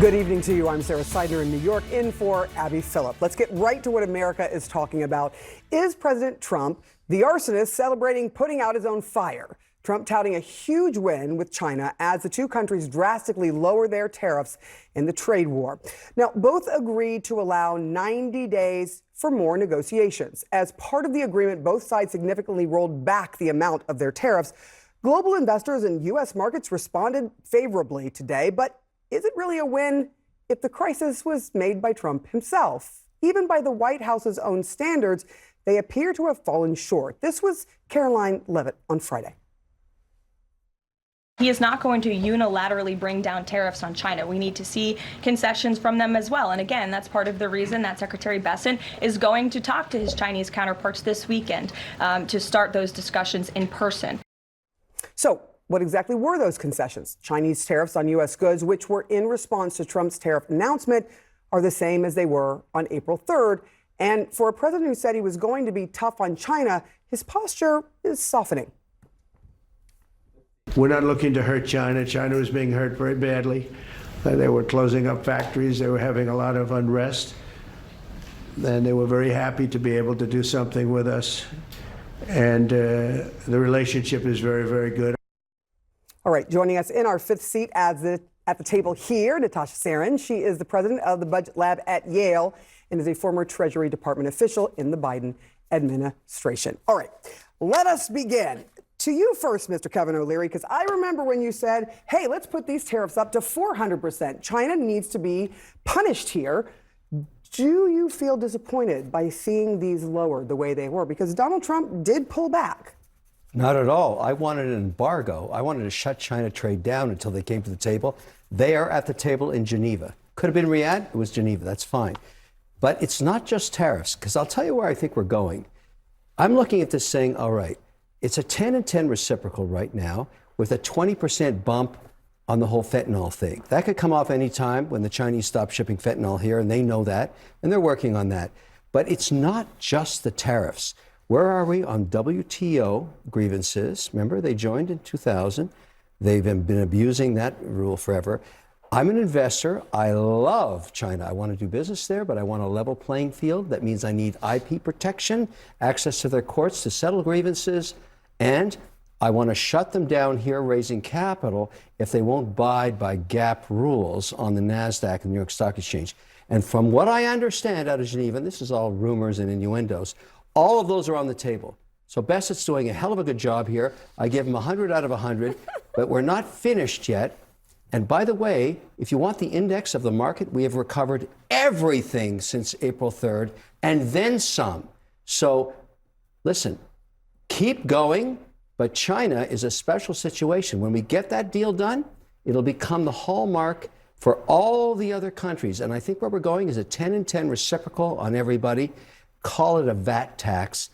Good evening to you. I'm Sarah Seidner in New York, in for Abby Phillip. Let's get right to what America is talking about. Is President Trump, the arsonist, celebrating putting out his own fire? Trump touting a huge win with China as the two countries drastically lower their tariffs in the trade war. Now, both agreed to allow 90 days for more negotiations. As part of the agreement, both sides significantly rolled back the amount of their tariffs. Global investors and U.S. markets responded favorably today, but is it really a win if the crisis was made by Trump himself? Even by the White House's own standards, they appear to have fallen short. This was Caroline Levitt on Friday. He is not going to unilaterally bring down tariffs on China. We need to see concessions from them as well. And again, that's part of the reason that Secretary Bessent is going to talk to his Chinese counterparts this weekend to start those discussions in person. So, what exactly were those concessions? Chinese tariffs on U.S. goods, which were in response to Trump's tariff announcement, are the same as they were on April 3rd. And for a president who said he was going to be tough on China, his posture is softening. We're not looking to hurt China. China was being hurt very badly. They were closing up factories. They were having a lot of unrest. And they were very happy to be able to do something with us. And the relationship is very, very good. All right, joining us in our fifth seat at the table here, Natasha Sarin. She is the president of the Budget Lab at Yale and is a former Treasury Department official in the Biden administration. All right, let us begin. To you first, Mr. Kevin O'Leary, because I remember when you said, hey, let's put these tariffs up to 400%. China needs to be punished here. Do you feel disappointed by seeing these lowered the way they were? Because Donald Trump did pull back. Not at all. I wanted an embargo. I wanted to shut China trade down until they came to the table. They are at the table in Geneva. Could have been Riyadh. It was Geneva. That's fine. But it's not just tariffs, because I'll tell you where I think we're going. I'm looking at this saying, all right, it's a 10 and 10 reciprocal right now with a 20% bump on the whole fentanyl thing. That could come off any time when the Chinese stop shipping fentanyl here, and they know that, and they're working on that. But it's not just the tariffs. Where are we on WTO grievances? Remember, they joined in 2000. They've been abusing that rule forever. I'm an investor. I love China. I want to do business there, but I want a level playing field. That means I need IP protection, access to their courts to settle grievances, and I want to shut them down here raising capital if they won't abide by GAAP rules on the NASDAQ and the New York Stock Exchange. And from what I understand out of Geneva, and this is all rumors and innuendos, all of those are on the table. So Bessett's doing a hell of a good job here. I give him 100 out of 100, but we're not finished yet. And by the way, if you want the index of the market, we have recovered everything since April 3rd and then some. So listen, keep going, but China is a special situation. When we get that deal done, it'll become the hallmark for all the other countries. And I think where we're going is a 10 and 10 reciprocal on everybody. Call it a VAT tax.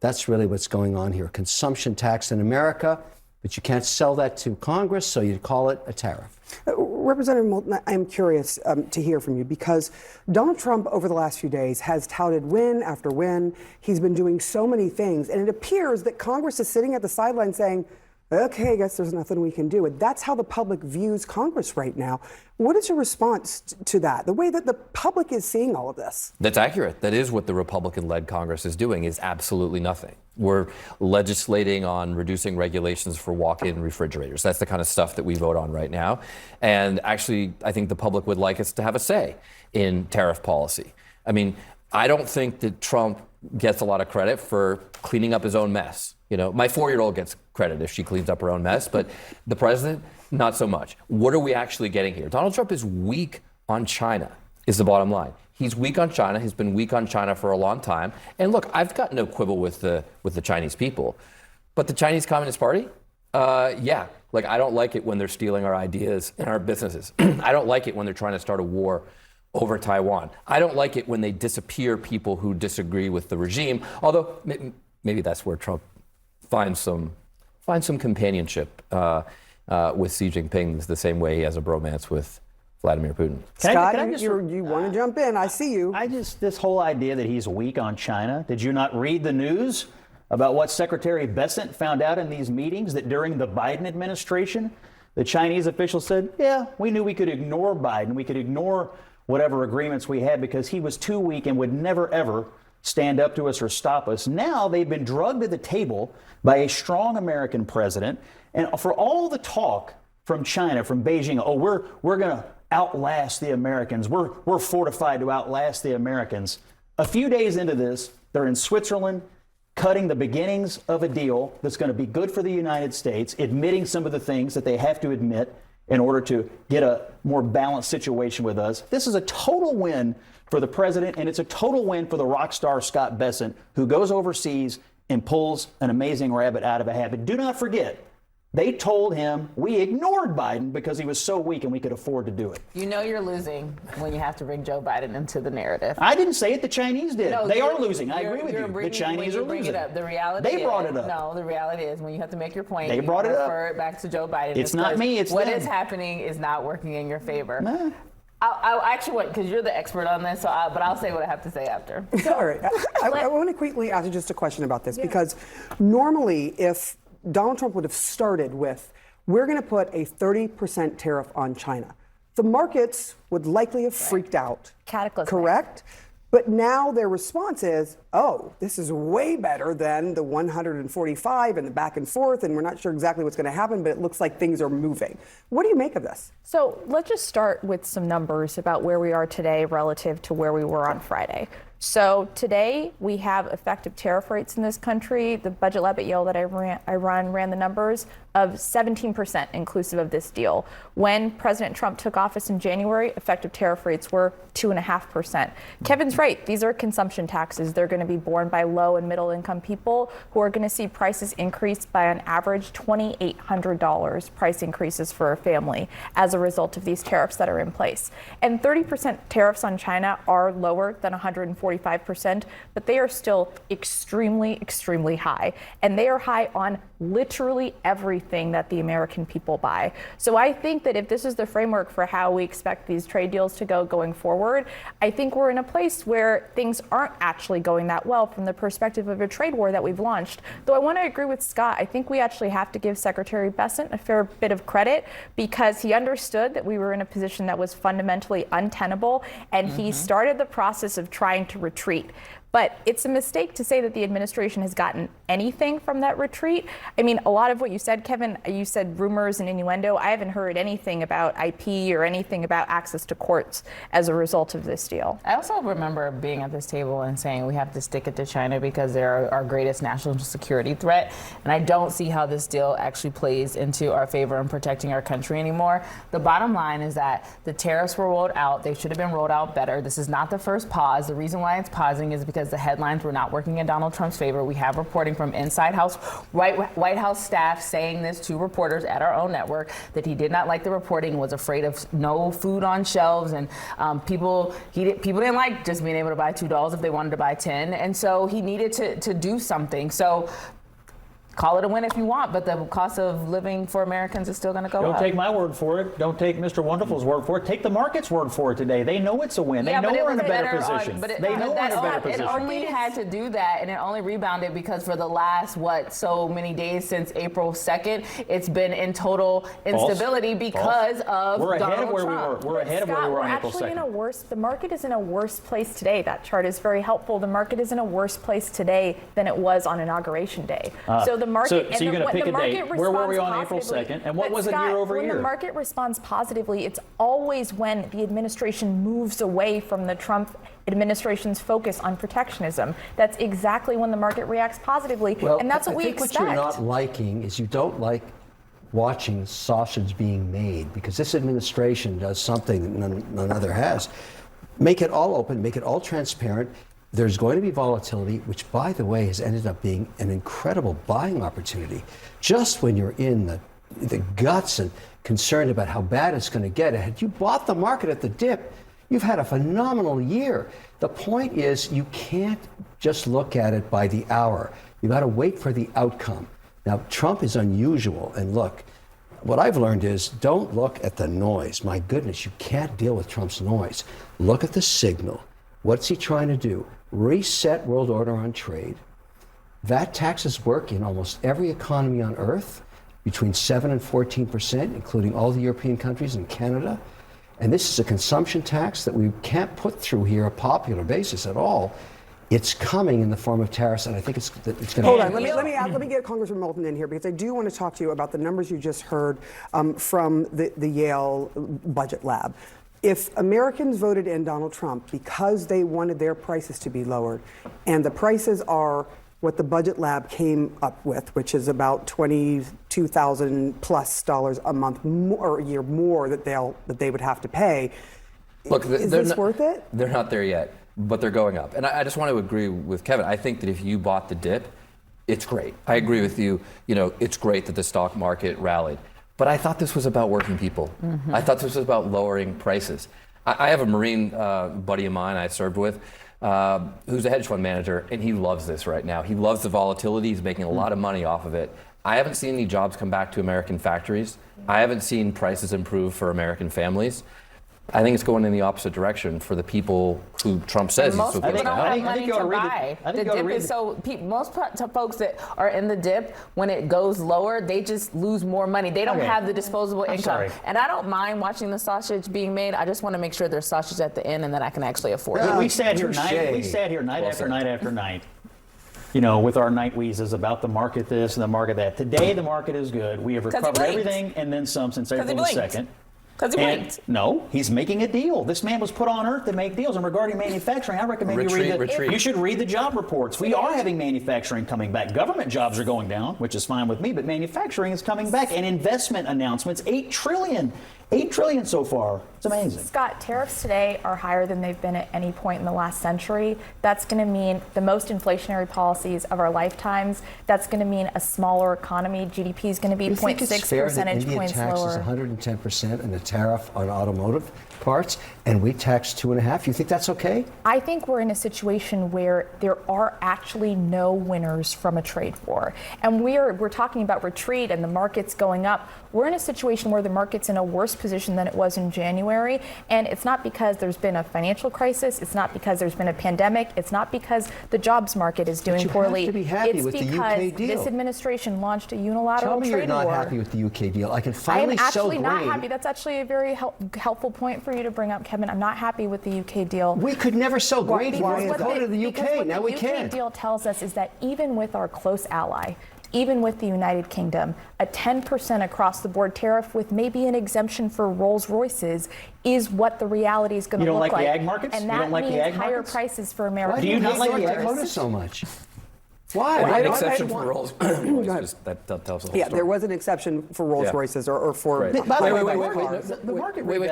That's really what's going on here. Consumption tax in America, but you can't sell that to Congress, so you call it a tariff. Representative Moulton, I'm curious to hear from you because Donald Trump over the last few days has touted win after win. He's been doing so many things, and it appears that Congress is sitting at the sideline saying, okay, I guess there's nothing we can do. And that's how the public views Congress right now. What is your response to that, the way that the public is seeing all of this? That's accurate. That is what the Republican-led Congress is doing, is absolutely nothing. We're legislating on reducing regulations for walk-in refrigerators. That's the kind of stuff that we vote on right now. And actually, I think the public would like us to have a say in tariff policy. I mean, I don't think that Trump gets a lot of credit for cleaning up his own mess. You know, my 4-year-old gets credit if she cleans up her own mess, but the president, not so much. What are we actually getting here? Donald Trump is weak on China, is the bottom line. He's weak on China. He's been weak on China for a long time. And look, I've got no quibble with the Chinese people, but the Chinese Communist Party, yeah, like I don't like it when they're stealing our ideas and our businesses. I don't like it when they're trying to start a war over Taiwan. I don't like it when they disappear people who disagree with the regime, although maybe that's where Trump finds some companionship with Xi Jinping the same way he has a bromance with Vladimir Putin. Scott, you want to jump in? I see you. This whole idea that he's weak on China. Did you not read the news about what Secretary Bessent found out in these meetings, that during the Biden administration, The Chinese officials said, yeah, we knew we could ignore Biden. We could ignore whatever agreements we had because he was too weak and would never, ever stand up to us or stop us. Now they've been drugged to the table by a strong American president. And for all the talk from China, from Beijing, oh, we're going to outlast the Americans. We're fortified to outlast the Americans. A few days into this, they're in Switzerland, cutting the beginnings of a deal that's going to be good for the United States, admitting some of the things that they have to admit in order to get a more balanced situation with us. This is a total win for the president, and it's a total win for the rock star Scott Bessent, who goes overseas and pulls an amazing rabbit out of a hat. But do not forget, they told him we ignored Biden because he was so weak and we could afford to do it. You know you're losing when you have to bring Joe Biden into the narrative. I didn't say it. The Chinese did. No, they are losing. I agree with you. The Chinese are bring losing. It up. The reality they brought it up. No, the reality is when you have to make your point, they brought it up. Refer it back to Joe Biden. It's not me. It's what them. is happening is not working in your favor. Nah. I'll actually want, because you're the expert on this, but I'll say what I have to say after. All right. I want to quickly ask you just a question about this, because normally if Donald Trump would have started with, we're going to put a 30% tariff on China, the markets would likely have freaked out. Cataclysmic. Correct? But now their response is, oh, this is way better than the 145 and the back and forth, and we're not sure exactly what's going to happen, but it looks like things are moving. What do you make of this? So let's just start with some numbers about where we are today relative to where we were on Friday. So today we have effective tariff rates in this country. The budget lab at Yale that I ran the numbers of 17% inclusive of this deal. When President Trump took office in January, effective tariff rates were 2.5%. Kevin's right. These are consumption taxes. They're going to be borne by low and middle income people who are going to see prices increase by on average $2,800 price increases for a family as a result of these tariffs that are in place. And 30% tariffs on China are lower than 145%, but they are still extremely, extremely high. And they are high on literally everything that the American people buy. So I think that if this is the framework for how we expect these trade deals to go going forward, I think we're in a place where things aren't actually going that well from the perspective of a trade war that we've launched. Though I want to agree with Scott, I think we actually have to give Secretary Bessent a fair bit of credit because he understood that we were in a position that was fundamentally untenable, and he started the process of trying to retreat. But it's a mistake to say that the administration has gotten anything from that retreat. I mean, a lot of what you said, Kevin, you said rumors and innuendo. I haven't heard anything about IP or anything about access to courts as a result of this deal. I also remember being at this table and saying we have to stick it to China because they're our greatest national security threat. And I don't see how this deal actually plays into our favor in protecting our country anymore. The bottom line is that the tariffs were rolled out. They should have been rolled out better. This is not the first pause. The reason why it's pausing is because the headlines were not working in Donald Trump's favor. We have reporting from inside White House staff saying this to reporters at our own network, that he did not like the reporting, was afraid of no food on shelves, and people didn't like just being able to buy $2 if they wanted to buy 10, and so he needed to do something. So call it a win if you want, but the cost of living for Americans is still going to go up. Don't take my word for it. Don't take Mr. Wonderful's word for it. Take the market's word for it today. They know it's a win. They know we're in a better position. They know we're in a better position. It only had to do that, and it only rebounded because for the last, so many days since April 2nd, it's been in total instability because of We're ahead Donald of where Trump. we were. We're ahead of where we were on April 2nd. Actually in a worse, the market is in a worse place today. That chart is very helpful. The market is in a worse place today than it was on Inauguration Day. So the market, so you're going to pick a date. Where were we on April positively. 2nd? And what was it Scott, year over when year? the market responds positively, it's always when the administration moves away from the Trump administration's focus on protectionism. That's exactly when the market reacts positively, and that's what we expect. What you're not liking is you don't like watching sausage being made, because this administration does something that none other has. Make it all open, make it all transparent. There's going to be volatility, which, by the way, has ended up being an incredible buying opportunity. Just when you're in the guts and concerned about how bad it's going to get, had you bought the market at the dip, you've had a phenomenal year. The point is, you can't just look at it by the hour. You've got to wait for the outcome. Now, Trump is unusual, and look, what I've learned is don't look at the noise. My goodness, you can't deal with Trump's noise. Look at the signal. What's he trying to do? Reset world order on trade. VAT taxes work in almost every economy on earth. between 7 and 14%, including all the European countries and Canada. And this is a consumption tax that we can't put through here a popular basis at all. It's coming in the form of tariffs, and I think it's going to. Hold on, let me get Congressman Moulton in here, because I do want to talk to you about the numbers you just heard from the Yale Budget Lab. If Americans voted in Donald Trump because they wanted their prices to be lowered, and the prices are what the Budget Lab came up with, which is about $22,000+ a month or a year more that they would have to pay. Look, is this worth it? They're not there yet, but they're going up. And I just want to agree with Kevin. I think that if you bought the dip, it's great. I agree with you. You know, it's great that the stock market rallied. But I thought this was about working people. I thought this was about lowering prices. I have a Marine buddy of mine I served with who's a hedge fund manager, and he loves this right now. He loves the volatility. He's making a lot of money off of it. I haven't seen any jobs come back to American factories. I haven't seen prices improve for American families. I think it's going in the opposite direction for the people who Trump says he's most supposed people to don't help. have money to buy. The dip is so most folks that are in the dip, when it goes lower, they just lose more money. They don't have the disposable income. Sorry. And I don't mind watching the sausage being made. I just want to make sure there's sausage at the end and that I can actually afford it. We sat here night after night, you know, with our night wheezes about the market this and the market that. Today the market is good. We have recovered everything and then some since April the 2nd. Because he blinked. No, he's making a deal. This man was put on earth to make deals. And regarding manufacturing, I recommend you should read the job reports. We are having manufacturing coming back. Government jobs are going down, which is fine with me, but manufacturing is coming back. And investment announcements, $8 trillion. $8 trillion so far. It's amazing. Scott, tariffs today are higher than they've been at any point in the last century. That's going to mean the most inflationary policies of our lifetimes. That's going to mean a smaller economy. GDP is going to be 0.6 percentage points lower. India taxes 110% and a tariff on automotive parts, and we tax 2.5%. You think that's okay? I think we're in a situation where there are actually no winners from a trade war. And we're talking about retreat and the market's going up. We're in a situation where the market's in a worse position than it was in January. And it's not because there's been a financial crisis. It's not because there's been a pandemic. It's not because the jobs market is doing poorly. Have to be happy it's with because the UK deal. This administration launched a unilateral trade war. Tell me you're not happy with the UK deal. I can finally I am sell actually not grain. happy. That's actually a very helpful point for you to bring up, Kevin. I'm not happy with the UK deal. We could never sell grain here. We go to the UK. Now we can. What the UK deal tells us is that even with our close ally, even with the United Kingdom, a 10% across the board tariff with maybe an exemption for Rolls Royces is what the reality is going to look like. You don't like the ag markets? And You that don't like the means ag higher markets? prices for American Do you not like the consumers. ag markets so much? Why? An exception for Rolls Royces. That tells the whole story. Yeah, there was an exception for Rolls Royces or for. Right.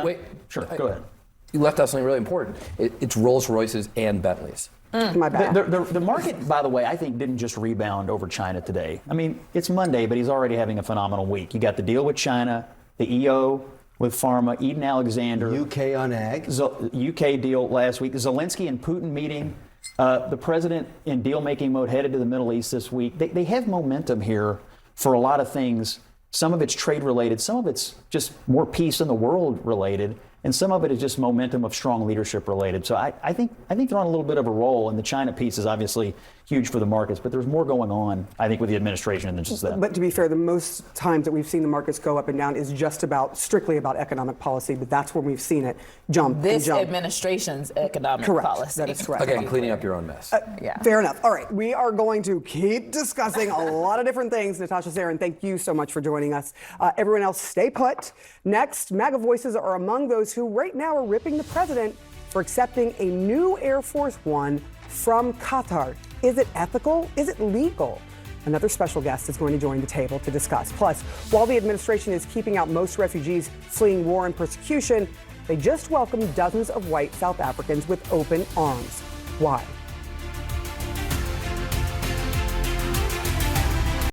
Wait. Sure, go ahead. You left out something really important. It's Rolls Royces and Bentleys. My bad. The market, by the way, I think didn't just rebound over China today. I mean, it's Monday, but he's already having a phenomenal week. You got the deal with China, the EO with pharma, Eden Alexander. UK on ag. UK deal last week. Zelensky and Putin meeting. The president in deal-making mode headed to the Middle East this week. They have momentum here for a lot of things. Some of it's trade-related. Some of it's just more peace in the world related. And some of it is just momentum of strong leadership related. So I think they're on a little bit of a roll, and the China piece is obviously huge for the markets, but there's more going on, I think, with the administration than just that. But to be fair, the most times that we've seen the markets go up and down is just strictly about economic policy, but that's when we've seen it jump and jump. This administration's economic Correct. Policy. That is correct. Again, cleaning up your own mess. Yeah. Fair enough. All right, we are going to keep discussing a lot of different things. Natasha Sarin, thank you so much for joining us. Everyone else, stay put. Next, MAGA voices are among those who right now are ripping the president for accepting a new Air Force One from Qatar. Is it ethical? Is it legal? Another special guest is going to join the table to discuss. Plus, while the administration is keeping out most refugees fleeing war and persecution, they just welcomed dozens of white South Africans with open arms. Why?